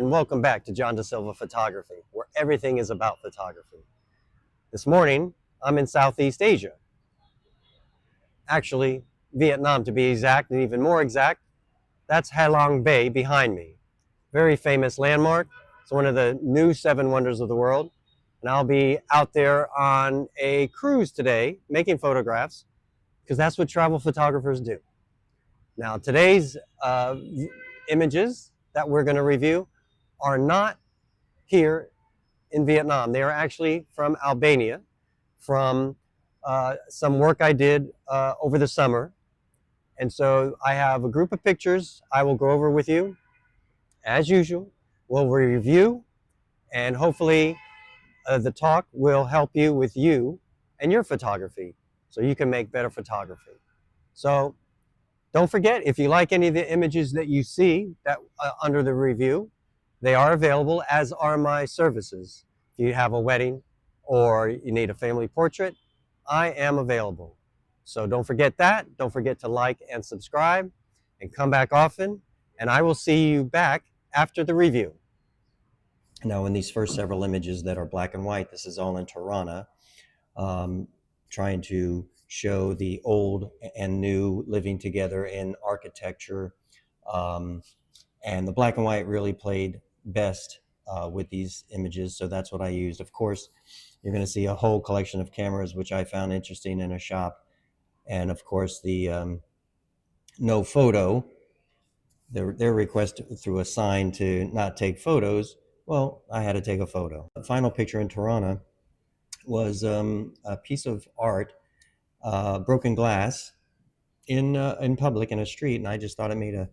and welcome back to John Silva Photography, where everything is about photography. This morning, I'm in Southeast Asia. Actually, Vietnam to be exact, and even more exact, that's Ha Long Bay behind me. Very famous landmark. It's one of the new 7 wonders of the world. And I'll be out there on a cruise today, making photographs, because that's what travel photographers do. Now, today's images that we're going to review are not here in Vietnam. They are actually from Albania, from some work I did over the summer. And so I have a group of pictures I will go over with you. As usual, we'll review, and hopefully the talk will help you with you and your photography so you can make better photography. So don't forget, if you like any of the images that you see that under the review, they are available, as are my services. If you have a wedding or you need a family portrait, I am available. So don't forget that. Don't forget to like and subscribe and come back often. And I will see you back after the review. Now, in these first several images that are black and white, this is all in Tirana, trying to show the old and new living together in architecture. And the black and white really played best with these images, so that's what I used. Of course, you're going to see a whole collection of cameras, which I found interesting in a shop. And of course, the no photo, their request through a sign to not take photos. Well, I had to take a photo. The final picture in Tirana was a piece of art, broken glass, in public in a street, and I just thought it made a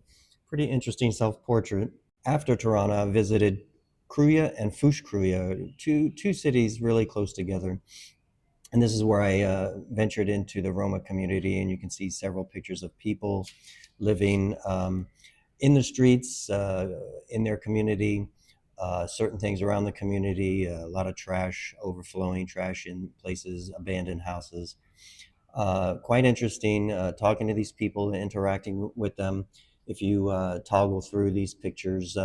pretty interesting self-portrait. After Tirana, I visited Crealde and Crealde, two cities really close together. And this is where I ventured into the Roma community, and you can see several pictures of people living in the streets, in their community, certain things around the community, a lot of trash, overflowing trash in places, abandoned houses. Quite interesting talking to these people and interacting with them. If you toggle through these pictures,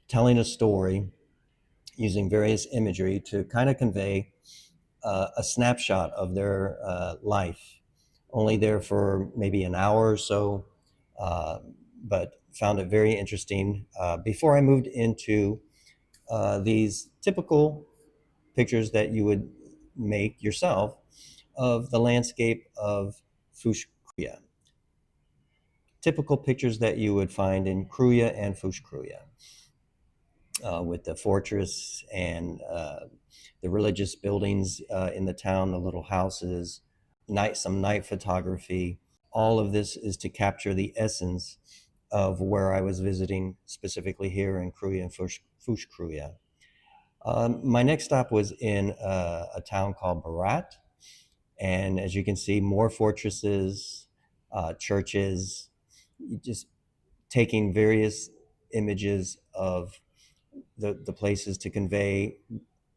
telling a story using various imagery to kind of convey a snapshot of their life, only there for maybe an hour or so, but found it very interesting. Before I moved into these typical pictures that you would make yourself of the landscape of Crealde. Typical pictures that you would find in Crealde and Crealde, with the fortress and the religious buildings in the town, the little houses, some night photography. All of this is to capture the essence of where I was visiting, specifically here in Crealde and Crealde. My next stop was in a town called Barat. And as you can see, more fortresses, churches, just taking various images of the places to convey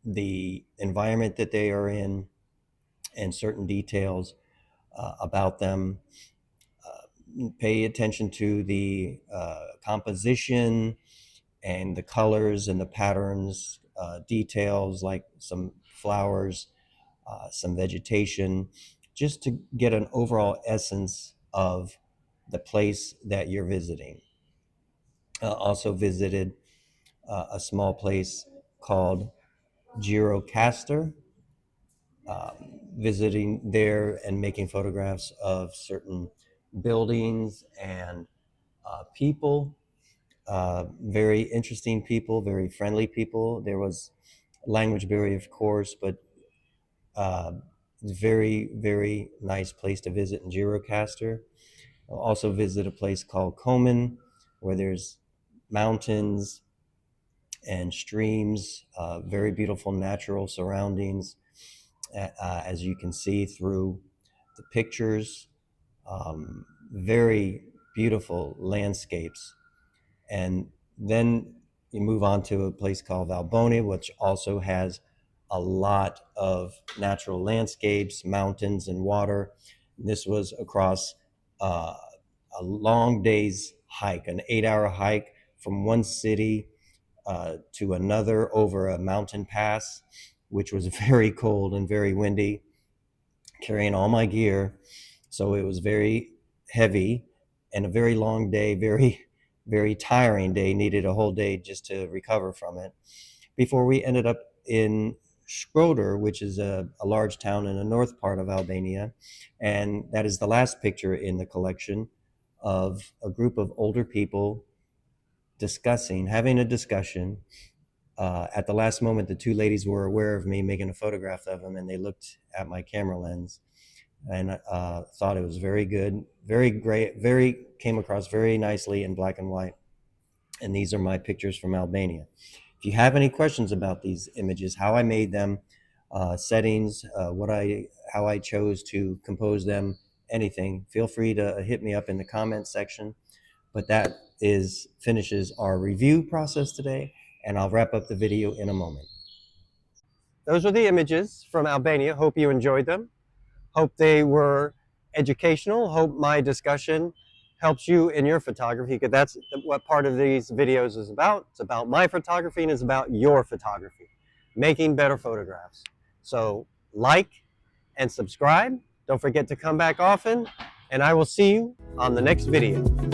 the environment that they are in and certain details about them. Pay attention to the composition and the colors and the patterns, details like some flowers, some vegetation, just to get an overall essence of the place that you're visiting. Also visited a small place called Girocaster, visiting there and making photographs of certain buildings and people. Very interesting people, very friendly people. There was language barrier, of course, but very, very nice place to visit in Girocaster. I'll also visit a place called Komen, where there's mountains and streams, very beautiful natural surroundings, as you can see through the pictures. Very beautiful landscapes. And then you move on to a place called Albania, which also has a lot of natural landscapes, mountains, and water. This was across a long day's hike, an 8-hour hike from one city to another over a mountain pass, which was very cold and very windy, carrying all my gear. So it was very heavy and a very long day, very tiring day. Needed a whole day just to recover from it before we ended up in Shkodër, which is a large town in the north part of Albania. And that is the last picture in the collection of a group of older people having a discussion. At the last moment, the two ladies were aware of me making a photograph of them, and they looked at my camera lens and thought it was very good, very great, came across very nicely in black and white. And these are my pictures from Albania. If you have any questions about these images, how I made them, settings, how I chose to compose them, anything, feel free to hit me up in the comments section. But that finishes our review process today, and I'll wrap up the video in a moment. Those are the images from Albania. Hope you enjoyed them. Hope they were educational. Hope my discussion helps you in your photography, because that's what part of these videos is about. It's about my photography and it's about your photography, making better photographs. So like and subscribe. Don't forget to come back often, and I will see you on the next video.